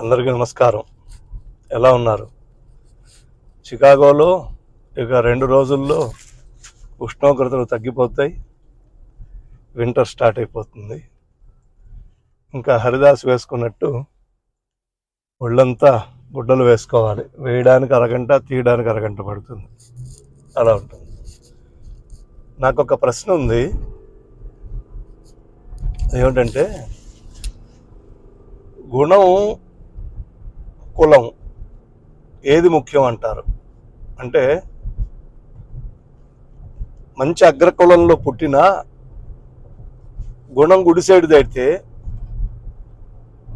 అందరికీ నమస్కారం. ఎలా ఉన్నారు? చికాగోలో ఇక 2 రోజుల్లో ఉష్ణోగ్రతలు తగ్గిపోతాయి. వింటర్ స్టార్ట్ అయిపోతుంది. ఇంకా హరిదాస్ వేసుకున్నట్టు ఒళ్ళంతా గుడ్డలు వేసుకోవాలి. వేయడానికి అరగంట, తీయడానికి అరగంట పడుతుంది. అలా ఉంటుంది. నాకు ఒక ప్రశ్న ఉంది. ఏమిటంటే, గుణం, కులం ఏది ముఖ్యం అంటారు? అంటే మంచి అగ్రకులంలో పుట్టిన గుణం గుడిసేటిది అయితే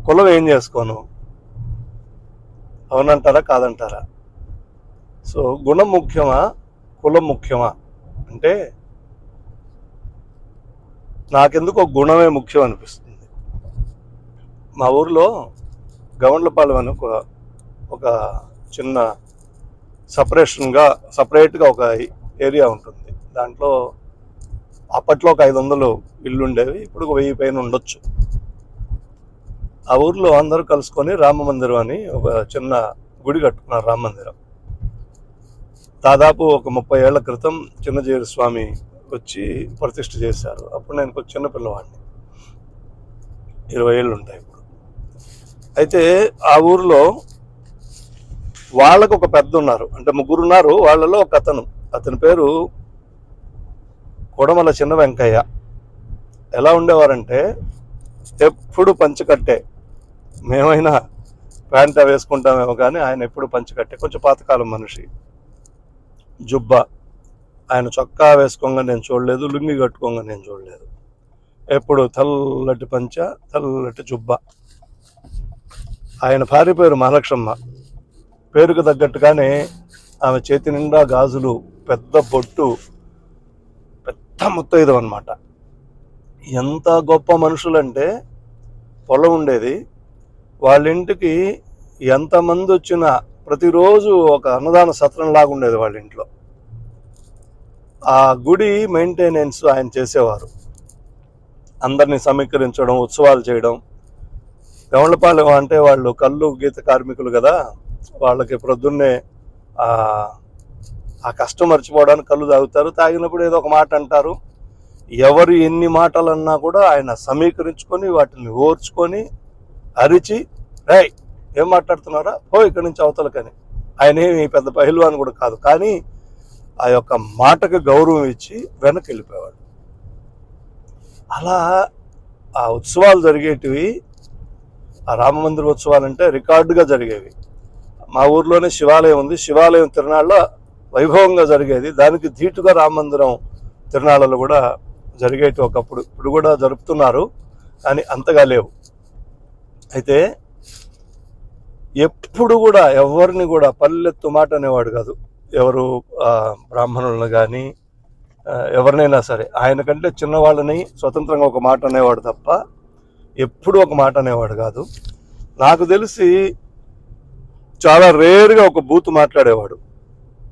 కులం ఏం చేసుకోను? అవునంటారా కాదంటారా? సో గుణం ముఖ్యమా, కులం ముఖ్యమా అంటే నాకెందుకు గుణమే ముఖ్యం అనిపిస్తుంది. మా ఊర్లో గవండ్లపాలెం అని ఒక చిన్న సపరేట్గా ఒక ఏరియా ఉంటుంది. దాంట్లో అప్పట్లో ఒక 500 ఇళ్ళు ఉండేవి. ఇప్పుడు 1000 పైన ఉండొచ్చు. ఆ ఊర్లో అందరూ కలుసుకొని రామ మందిరం అని ఒక చిన్న గుడి కట్టుకున్నారు. రామ మందిరం దాదాపు ఒక 30 ఏళ్ల క్రితం చిన్నజీయర్ స్వామి వచ్చి ప్రతిష్ఠ చేశారు. అప్పుడు నేను కొంచెం చిన్న పిల్లవాడిని, 20 ఏళ్ళు ఉంటాయి ఇప్పుడు. అయితే ఆ ఊర్లో వాళ్ళకు ఒక పెద్ద ఉన్నారు, అంటే 3 ఉన్నారు. వాళ్ళలో ఒక అతని పేరు కొడమల చిన్న వెంకయ్య. ఎలా ఉండేవారంటే ఎప్పుడు పంచకట్టే. మేమైనా ప్యాంట్ వేసుకుంటామేమో కానీ ఆయన ఎప్పుడు పంచకట్టే. కొంచెం పాతకాలం మనిషి. జుబ్బా. ఆయన చొక్కా వేసుకోగా నేను చూడలేదు, లుంగి కట్టుకోగా నేను చూడలేదు. ఎప్పుడు తెల్లటి పంచ, తెల్లటి జుబ్బా. ఆయన భార్య పేరు మహాలక్ష్మమ్మ. పేరుకు తగ్గట్టుగానే ఆమె చేతి నిండా గాజులు, పెద్ద బొట్టు, పెద్ద ముత్తైదు అనమాట. ఎంత గొప్ప మనుషులంటే, పొలం ఉండేది వాళ్ళ ఇంటికి. ఎంతమంది వచ్చినా ప్రతిరోజు ఒక అన్నదాన సత్రం లాగా ఉండేది వాళ్ళ ఇంట్లో. ఆ గుడి మెయింటెనెన్స్ ఆయన చేసేవారు. అందరినీ సమీకరించడం, ఉత్సవాలు చేయడం. గవండ్లపాలెం అంటే వాళ్ళు కళ్ళు గీత కార్మికులు కదా, వాళ్ళకి ప్రొద్దున్నే ఆ కష్టం మర్చిపోవడానికి కళ్ళు తాగుతారు. తాగినప్పుడు ఏదో ఒక మాట అంటారు. ఎవరు ఎన్ని మాటలు అన్నా కూడా ఆయన సమీకరించుకొని వాటిని ఓర్చుకొని అరిచి, రేయ్ ఏం మాట్లాడుతున్నారా, ఓ ఇక్కడి నుంచి అవతలకని. ఆయన ఏమి పెద్ద పహిల్వాన్ కూడా కాదు, కానీ ఆ యొక్క మాటకు గౌరవం ఇచ్చి వెనక్కి వెళ్ళిపోయేవాడు. అలా ఆ ఉత్సవాలు జరిగేటివి, ఆ రామమందిర ఉత్సవాలు అంటే రికార్డుగా జరిగేవి. మా ఊర్లోనే శివాలయం ఉంది. శివాలయం తిరునాళ్ళలో వైభవంగా జరిగేది. దానికి ధీటుగా రామమందిరం తిరునాళ్ళలో కూడా జరిగేటి ఒకప్పుడు. ఇప్పుడు కూడా జరుపుతున్నారు, కానీ అంతగా లేవు. అయితే ఎప్పుడు కూడా ఎవరిని కూడా పల్లెత్తు మాట అనేవాడు కాదు. ఎవరు బ్రాహ్మణులను కానీ ఎవరినైనా సరే ఆయనకంటే చిన్నవాళ్ళని స్వతంత్రంగా ఒక మాట అనేవాడు తప్ప ఎప్పుడు ఒక మాట అనేవాడు కాదు. నాకు తెలిసి చాలా రేరుగా ఒక బూతు మాట్లాడేవాడు.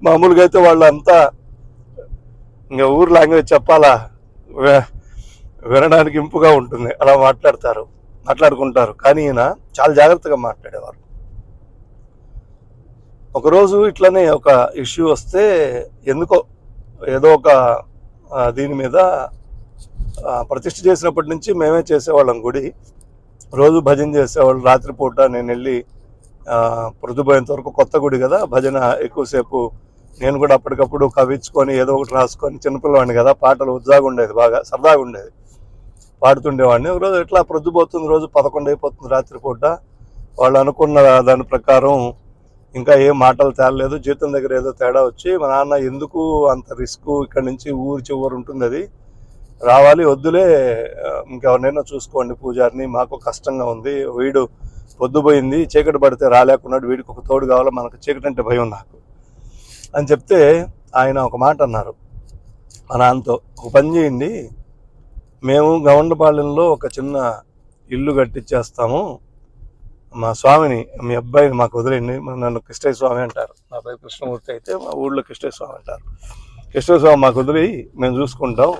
మామూలుగా అయితే వాళ్ళు అంతా ఇంకా ఊరు లాంగ్వేజ్ చెప్పాలా, వినడానికి ఇంపుగా ఉంటుంది, అలా మాట్లాడుకుంటారు. కానీ ఈయన చాలా జాగ్రత్తగా మాట్లాడేవారు. ఒకరోజు ఇట్లనే ఒక ఇష్యూ వస్తే ఎందుకో ఏదో ఒక దీని మీద ప్రతిష్ఠ చేసినప్పటి నుంచి మేమే చేసేవాళ్ళం గుడి. రోజు భజన చేసేవాళ్ళు. రాత్రిపూట నేను వెళ్ళి పొద్దుపోయేంత వరకు, కొత్త గుడి కదా, భజన ఎక్కువసేపు. నేను కూడా అప్పటికప్పుడు కవించుకొని ఏదో ఒకటి రాసుకొని, చిన్నపిల్లవాడిని కదా, పాటలు ఉత్సాహంగా ఉండేది, బాగా సరదాగా ఉండేది, పాడుతుండేవాడిని. ఒకరోజు ఎట్లా ప్రొద్దుపోతుంది, రోజు 11 అయిపోతుంది రాత్రిపూట. వాళ్ళు అనుకున్న దాని ప్రకారం ఇంకా ఏం మాటలు తేలలేదు. జీతం దగ్గర ఏదో తేడా వచ్చి మా నాన్న ఎందుకు అంత రిస్క్, ఇక్కడి నుంచి ఊరి చివరి ఉంటుంది, అది రావాలి, వద్దులే ఇంకెవరినైనా చూసుకోండి పూజారిని, మాకు కష్టంగా ఉంది, వీడు పొద్దుపోయింది, చీకటి పడితే రాలేకున్నాడు, వీడికి ఒక తోడు కావాలి, మనకు చీకటి అంటే భయం నాకు అని చెప్తే ఆయన ఒక మాట అన్నారు మా నాన్నతో, ఒక పని చేయండి, మేము గవండ్లపాలెంలో ఒక చిన్న ఇల్లు కట్టించేస్తాము, మా స్వామిని, మీ అబ్బాయిని మాకు వదిలేండి. నన్ను కృష్ణయ్య స్వామి అంటారు, నా పేరు కృష్ణమూర్తి, అయితే మా ఊళ్ళో కృష్ణయ్య స్వామి అంటారు. కృష్ణయ్య స్వామి మాకు వదిలి మేము చూసుకుంటాం,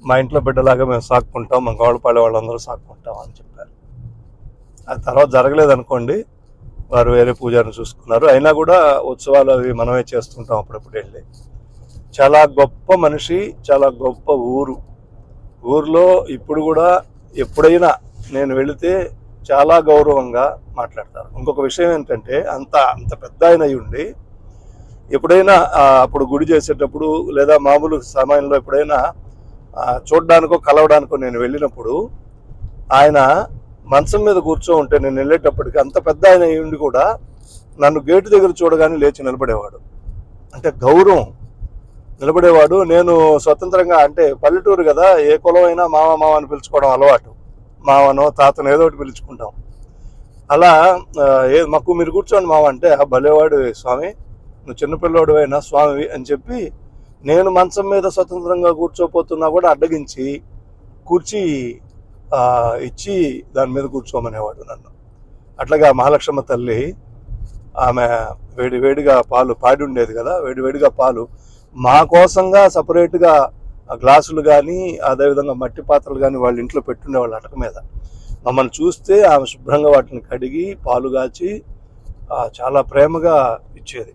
మా ఇంట్లో బిడ్డలాగా మేము సాక్కుంటాం, మా గవండ్లపాలెం వాళ్ళందరూ సాక్కుంటాం అని చెప్పారు. అది తర్వాత జరగలేదు అనుకోండి. వారు వేరే పూజారిని చూసుకున్నారు. అయినా కూడా ఉత్సవాలు అవి మనమే చేస్తుంటాం అప్పుడప్పుడు వెళ్ళి. చాలా గొప్ప మనిషి, చాలా గొప్ప ఊర్లో ఇప్పుడు కూడా ఎప్పుడైనా నేను వెళితే చాలా గౌరవంగా మాట్లాడతారు. ఇంకొక విషయం ఏంటంటే అంత అంత పెద్ద ఆయన అయి ఉండి ఎప్పుడైనా అప్పుడు గుడి చేసేటప్పుడు లేదా మామూలు సమయంలో ఎప్పుడైనా చూడడానికో కలవడానికో నేను వెళ్ళినప్పుడు ఆయన మంచం మీద కూర్చో ఉంటే నేను వెళ్ళేటప్పటికి అంత పెద్ద ఆయన అయి ఉండి కూడా నన్ను గేటు దగ్గర చూడగానే లేచి నిలబడేవాడు. అంటే గౌరవం నిలబడేవాడు. నేను స్వతంత్రంగా అంటే పల్లెటూరు కదా, ఏ కులం అయినా మామ మామ అని పిలుచుకోవడం అలవాటు. మామనో తాతను ఏదో ఒకటి పిలుచుకుంటాం. అలా మాకు మీరు కూర్చోండి మామ అంటే భలేవాడు స్వామి, నువ్వు చిన్నపిల్లోడు అయినా స్వామి అని చెప్పి నేను మంచం మీద స్వతంత్రంగా కూర్చోపోతున్నా కూడా అడ్డగించి కూర్చి ఇచ్చి దాని మీద కూర్చోమనేవాడు నన్ను. అట్లాగా మహాలక్ష్మ తల్లి ఆమె వేడివేడిగా పాలు పాడి ఉండేది కదా, వేడివేడిగా పాలు మా కోసంగా సపరేట్గా గ్లాసులు కానీ అదేవిధంగా మట్టి పాత్రలు కానీ వాళ్ళ ఇంట్లో పెట్టుండేవాళ్ళు అటక మీద. మమ్మల్ని చూస్తే ఆమె శుభ్రంగా వాటిని కడిగి పాలు కాచి చాలా ప్రేమగా ఇచ్చేది.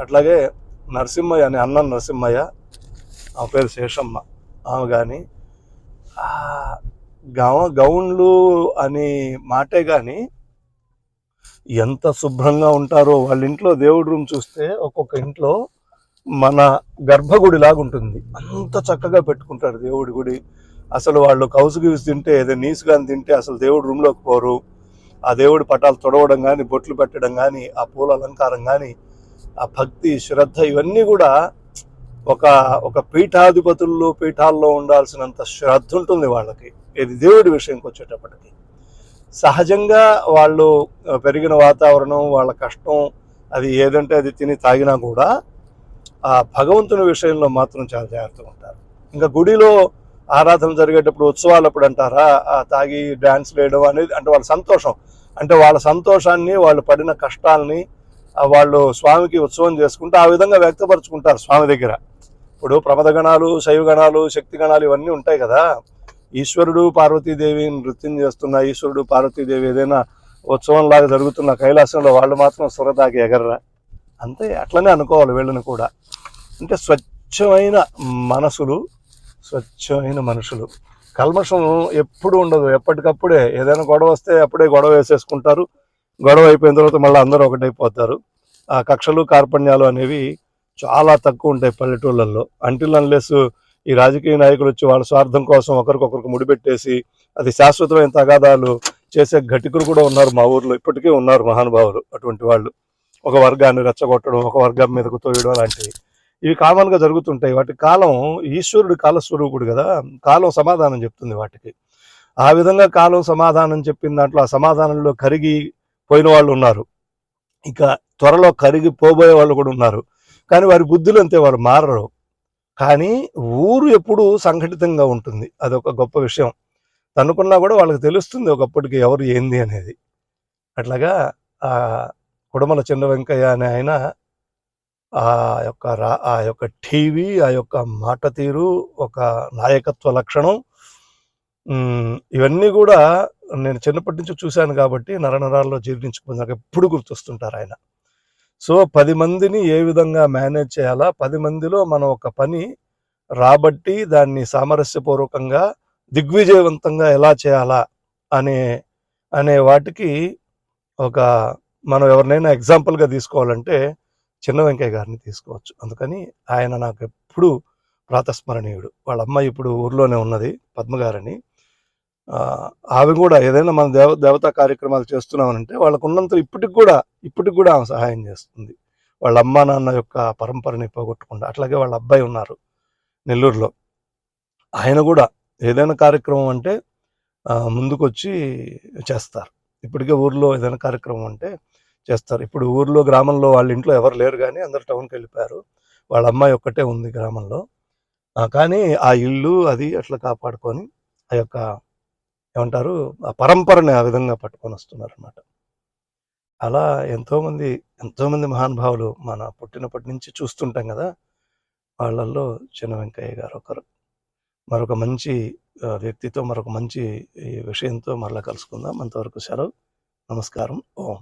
అట్లాగే నరసింహయ్య అని అన్న నరసింహయ్య, ఆమె పేరు శేషమ్మ, ఆమె కానీ గౌన్లు అని మాటే కానీ ఎంత శుభ్రంగా ఉంటారో. వాళ్ళ ఇంట్లో దేవుడి రూమ్ చూస్తే ఒక్కొక్క ఇంట్లో మన గర్భగుడి లాగా ఉంటుంది, అంత చక్కగా పెట్టుకుంటారు దేవుడి గుడి. అసలు వాళ్ళు కౌసు గీసు తింటే ఏదో నీసు కానీ తింటే అసలు దేవుడి రూమ్లోకి పోరు. ఆ దేవుడి పటాలు తొడవడం కానీ, బొట్లు పెట్టడం కానీ, ఆ పూల అలంకారం కానీ, ఆ భక్తి శ్రద్ధ ఇవన్నీ కూడా ఒక పీఠాల్లో ఉండాల్సినంత శ్రద్ధ ఉంటుంది వాళ్ళకి. ఇది దేవుడి విషయంకి వచ్చేటప్పటికి సహజంగా వాళ్ళు పెరిగిన వాతావరణం, వాళ్ళ కష్టం, అది ఏదంటే అది తిని తాగినా కూడా ఆ భగవంతుని విషయంలో మాత్రం చాలా జాగ్రత్తగా ఉంటారు. ఇంకా గుడిలో ఆరాధన జరిగేటప్పుడు ఉత్సవాలప్పుడు అంటారా తాగి డ్యాన్స్ వేయడం అనేది అంటే వాళ్ళ సంతోషం, అంటే వాళ్ళ సంతోషాన్ని, వాళ్ళు పడిన కష్టాలని వాళ్ళు స్వామికి ఉత్సవం చేసుకుంటూ ఆ విధంగా వ్యక్తపరుచుకుంటారు స్వామి దగ్గర. ఇప్పుడు ప్రమదగణాలు, శైవగణాలు, శక్తిగణాలు ఇవన్నీ ఉంటాయి కదా. ఈశ్వరుడు పార్వతీదేవి నృత్యం చేస్తున్న, ఈశ్వరుడు పార్వతీదేవి ఏదైనా ఉత్సవం లాగా జరుగుతున్న కైలాసంలో వాళ్ళు మాత్రం సురదాకి ఎగర్రా. అంతే, అట్లనే అనుకోవాలి వీళ్ళని కూడా. అంటే స్వచ్ఛమైన మనసులు, స్వచ్ఛమైన మనుషులు. కల్మషం ఎప్పుడు ఉండదు, ఎప్పటికప్పుడే ఏదైనా గొడవ వస్తే అప్పుడే గొడవ వేసేసుకుంటారు. గొడవ అయిపోయిన తర్వాత మళ్ళీ అందరూ ఒకటైపోతారు. ఆ కక్షలు కార్పణ్యాలు అనేవి చాలా తక్కువ ఉంటాయి పల్లెటూళ్ళల్లో. అంటిల్ అన్లెస్ ఈ రాజకీయ నాయకులు వచ్చి వాళ్ళ స్వార్థం కోసం ఒకరికొకరికి ముడిపెట్టేసి అది శాశ్వతమైన తగాదాలు చేసే ఘటికులు కూడా ఉన్నారు మా ఊర్లో, ఇప్పటికే ఉన్నారు మహానుభావులు. అటువంటి వాళ్ళు ఒక వర్గాన్ని రెచ్చగొట్టడం, ఒక వర్గం మీదకు తోయడం లాంటివి ఇవి కామన్గా జరుగుతుంటాయి. వాటి కాలం, ఈశ్వరుడు కాలస్వరూపుడు కదా, కాలం సమాధానం చెప్తుంది వాటికి. ఆ విధంగా కాలం సమాధానం చెప్పిన దాంట్లో ఆ సమాధానంలో కరిగి పోయిన వాళ్ళు ఉన్నారు, ఇక త్వరలో కరిగి పోబోయే వాళ్ళు కూడా ఉన్నారు. కానీ వారి బుద్ధులు అంతే, వారు మారరు. కానీ ఊరు ఎప్పుడు సంఘటితంగా ఉంటుంది, అదొక గొప్ప విషయం. అనుకున్నా కూడా వాళ్ళకి తెలుస్తుంది ఒకప్పటికి ఎవరు ఏంది అనేది. అట్లాగా కుడమల చిన్న వెంకయ్య అనే ఆయన ఆ యొక్క టీవీ, ఆ యొక్క మాట తీరు, ఒక నాయకత్వ లక్షణం, ఇవన్నీ కూడా నేను చిన్నప్పటి నుంచి చూశాను కాబట్టి నరనరాల్లో జీర్ణించుకుని నాకు ఎప్పుడు గుర్తొస్తుంటారు ఆయన. సో 10 మందిని ఏ విధంగా మేనేజ్ చేయాలా, 10 మందిలో మనం ఒక పని రాబట్టి దాన్ని సామరస్యపూర్వకంగా దిగ్విజయవంతంగా ఎలా చేయాలా అనే వాటికి మనం ఎవరినైనా ఎగ్జాంపుల్గా తీసుకోవాలంటే చిన్న వెంకయ్య గారిని తీసుకోవచ్చు. అందుకని ఆయన నాకు ఎప్పుడు ప్రాతస్మరణీయుడు. వాళ్ళ అమ్మాయి ఇప్పుడు ఊర్లోనే ఉన్నది, పద్మగారని. ఆమె కూడా ఏదైనా మన దేవతా కార్యక్రమాలు చేస్తున్నామనంటే వాళ్ళకు ఉన్నంత ఇప్పటికి కూడా ఆమె సహాయం చేస్తుంది, వాళ్ళ అమ్మా నాన్న యొక్క పరంపరని పోగొట్టకుండా. అట్లాగే వాళ్ళ అబ్బాయి ఉన్నారు నెల్లూరులో, ఆయన కూడా ఏదైనా కార్యక్రమం అంటే ముందుకొచ్చి చేస్తారు. ఇప్పటికే ఊర్లో ఏదైనా కార్యక్రమం అంటే చేస్తారు. ఇప్పుడు ఊర్లో గ్రామంలో వాళ్ళ ఇంట్లో ఎవరు లేరు, కానీ అందరు టౌన్కి వెళ్ళిపోయారు. వాళ్ళ అమ్మాయి ఒక్కటే ఉంది గ్రామంలో. కానీ ఆ ఇల్లు అది అట్లా కాపాడుకొని ఆ యొక్క ఏమంటారు ఆ పరంపరని ఆ విధంగా పట్టుకొని వస్తున్నారు అన్నమాట. అలా ఎంతోమంది మహానుభావులు మన పుట్టినప్పటి నుంచి చూస్తుంటాం కదా, వాళ్ళల్లో చిన్న వెంకయ్య గారు ఒకరు. మరొక మంచి వ్యక్తితో, మరొక మంచి విషయంతో మరలా కలుసుకుందాం. అంతవరకు సెలవు. నమస్కారం. ఓం.